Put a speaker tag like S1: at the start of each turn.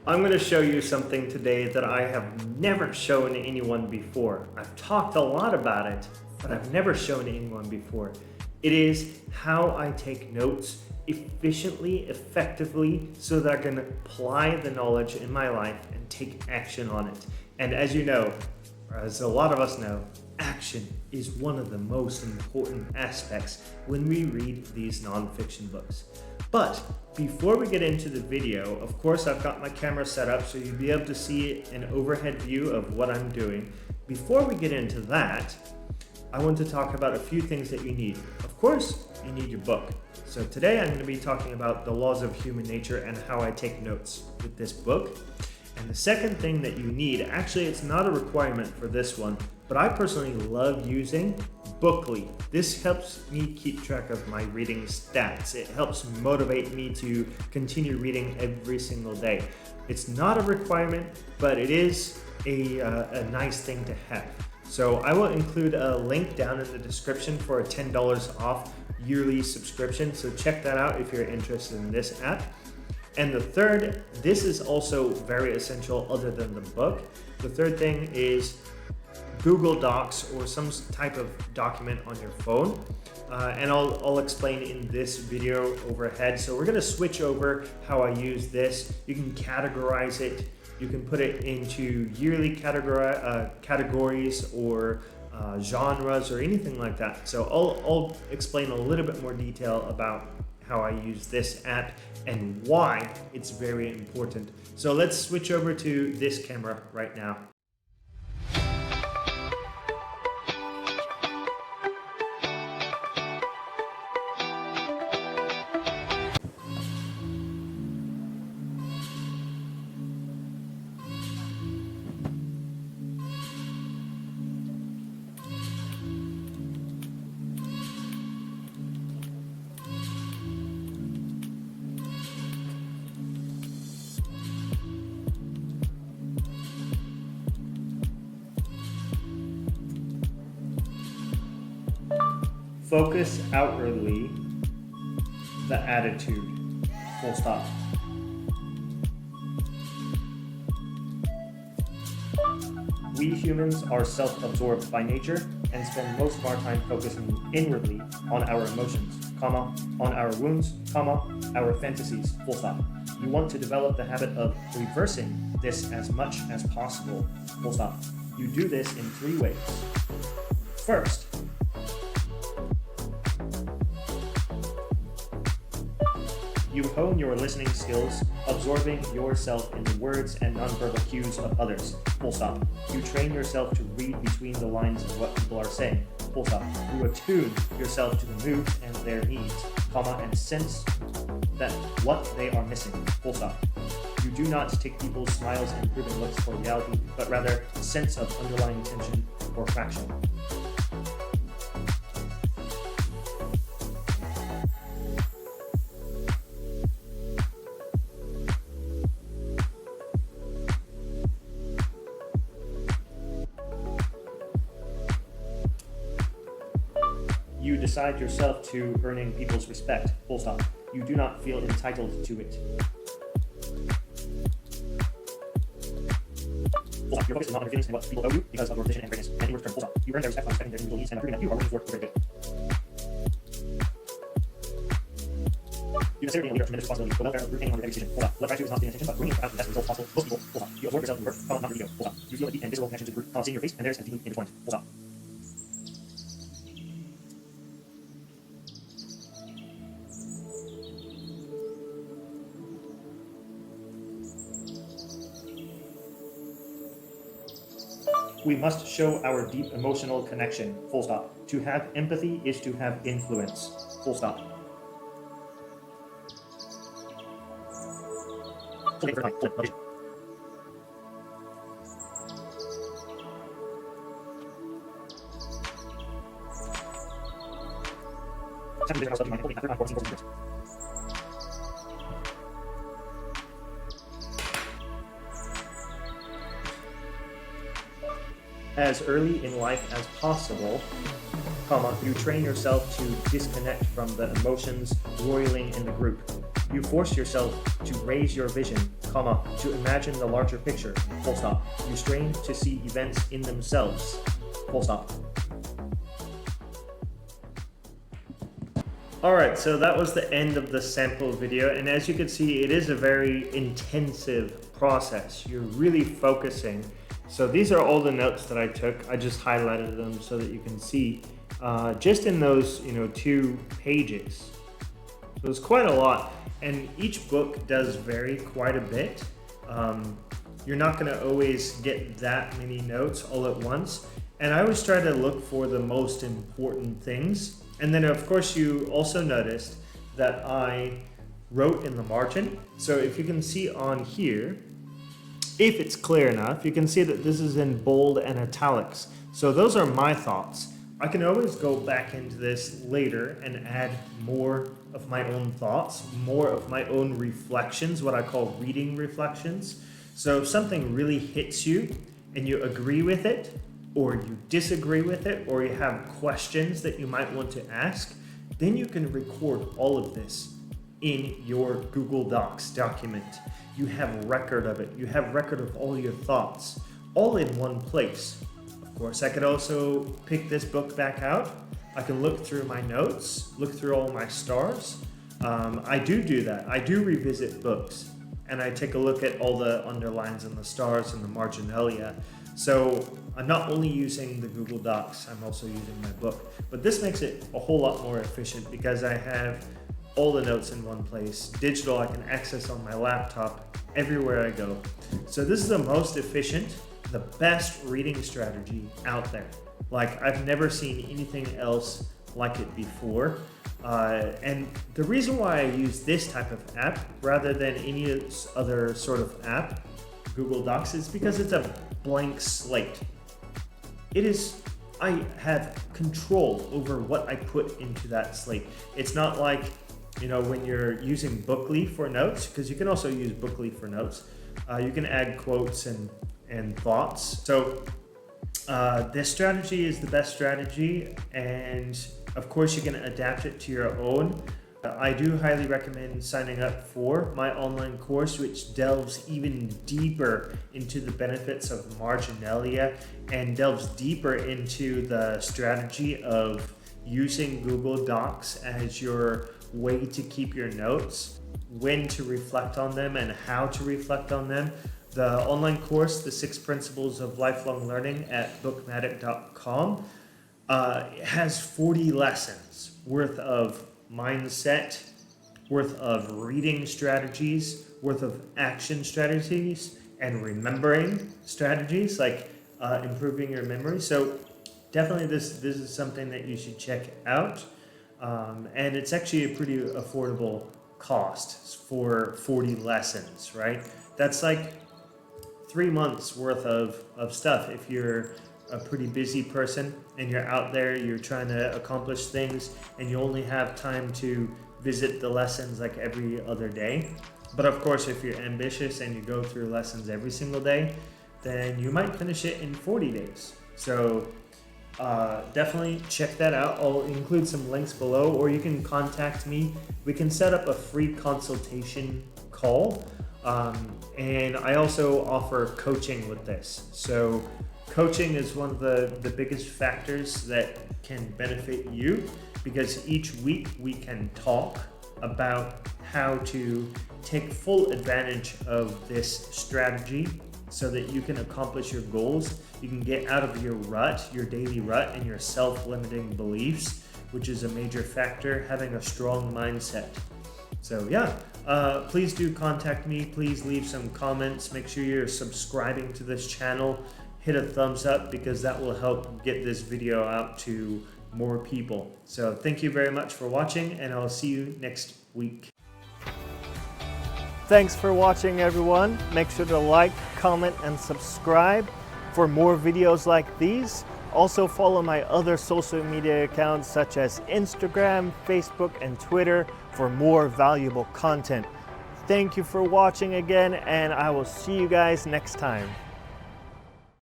S1: I'm going to show you something today that I have never shown anyone before. I've talked a lot about it, but I've never shown anyone before. It is how I take notes efficiently, effectively, so that I can apply the knowledge in my life and take action on it. And as you know, or as a lot of us know, action is one of the most important aspects when we read these nonfiction books. But before we get into the video, of course I've got my camera set up so you'll be able to see an overhead view of what I'm doing. Before we get into that, I want to talk about a few things that you need. Of course, you need your book. So today I'm going to be talking about the laws of human nature and how I take notes with this book. And the second thing that you need, actually it's not a requirement for this one, but I personally love using Bookly. This helps me keep track of my reading stats. It helps motivate me to continue reading every single day. It's not a requirement, but it is a nice thing to have. So I will include a link down in the description for a $10 off yearly subscription. So check that out if you're interested in this app. And the third, this is also very essential other than the book. The third thing is Google Docs or some type of document on your phone. And I'll explain in this video overhead. So we're gonna switch over how I use this. You can categorize it. You can put it into yearly categories or genres or anything like that. So I'll explain a little bit more detail about how I use this app and why it's very important. So let's switch over to this camera right now. Focus outwardly the attitude, full stop. We humans are self-absorbed by nature and spend most of our time focusing inwardly on our emotions, comma, on our wounds, comma, our fantasies, full stop. You want to develop the habit of reversing this as much as possible, full stop. You do this in 3 ways. First, you hone your listening skills, absorbing yourself in the words and nonverbal cues of others, full stop. You train yourself to read between the lines of what people are saying, full stop. You attune yourself to the moods and their needs, comma, and sense that what they are missing, full stop. You do not take people's smiles and approving looks for reality, but rather a sense of underlying tension or fraction. You decide yourself to earning people's respect, full stop. You do not feel entitled to it. Full stop. Your focus is not on your feelings and what people owe you because of your position and greatness. And in return, full stop. You earn their respect by respecting their individual needs and proving that you are working for their good. You consider being a leader a tremendous responsibility, the welfare of the group hanging on your every decision, full stop. What drives you is not paying attention, but bringing about the best results possible. Most people, full stop. You absorb yourself in work, not your ego, full stop. You feel a deep and visceral connection to the group, seeing your face and theirs as being intertwined, full stop. We must show our deep emotional connection, full stop. To have empathy is to have influence, full stop. As early in life as possible, you train yourself to disconnect from the emotions roiling in the group. You force yourself to raise your vision comma, to imagine the larger picture, full stop. You strain to see events in themselves, full stop. Alright, so that was the end of the sample video, and as you can see, it is a very intensive process. You're really focusing. So these are all the notes that I took. I just highlighted them so that you can see just in those 2 pages. So it's quite a lot, and each book does vary quite a bit. You're not going to always get that many notes all at once, and I always try to look for the most important things. And then of course you also noticed that I wrote in the margin. So if you can see on here, if it's clear enough, you can see that this is in bold and italics. So those are my thoughts. I can always go back into this later and add more of my own thoughts, more of my own reflections, what I call reading reflections. So if something really hits you and you agree with it, or you disagree with it, or you have questions that you might want to ask, then you can record all of this in your Google Docs document. You have record of it. You have record of all your thoughts, all in one place. Of course, I could also pick this book back out. I can look through my notes, look through all my stars. I do that. I do revisit books, and I take a look at all the underlines and the stars and the marginalia. So I'm not only using the Google Docs, I'm also using my book. But this makes it a whole lot more efficient because I have all the notes in one place. Digital, I can access on my laptop everywhere I go. So this is the most efficient, the best reading strategy out there. Like, I've never seen anything else like it before. And the reason why I use this type of app rather than any other sort of app, Google Docs, is because it's a blank slate. I have control over what I put into that slate. It's not like, when you're using Bookly for notes, because you can also use Bookly for notes. You can add quotes and thoughts. So this strategy is the best strategy, and of course you can adapt it to your own. I do highly recommend signing up for my online course, which delves even deeper into the benefits of marginalia and delves deeper into the strategy of using Google Docs as your way to keep your notes, when to reflect on them and how to reflect on them. The online course, The 6 Principles of Lifelong Learning at bookmatic.com, has 40 lessons worth of mindset, worth of reading strategies, worth of action strategies, and remembering strategies, like improving your memory. So definitely this is something that you should check out. And it's actually a pretty affordable cost for 40 lessons, right? That's like 3 months worth of stuff. If you're a pretty busy person and you're out there, you're trying to accomplish things, and you only have time to visit the lessons like every other day. But of course, if you're ambitious and you go through lessons every single day, then you might finish it in 40 days. So definitely check that out. I'll include some links below, or you can contact me. We can set up a free consultation call. And I also offer coaching with this. So coaching is one of the biggest factors that can benefit you, because each week we can talk about how to take full advantage of this strategy so that you can accomplish your goals. You can get out of your rut, your daily rut, and your self-limiting beliefs, which is a major factor, having a strong mindset. So yeah, please do contact me. Please leave some comments. Make sure you're subscribing to this channel. Hit a thumbs up, because that will help get this video out to more people. So thank you very much for watching, and I'll see you next week. Thanks for watching, everyone. Make sure to like, comment, and subscribe for more videos like these. Also follow my other social media accounts such as Instagram, Facebook, and Twitter for more valuable content. Thank you for watching again, and I will see you guys next time.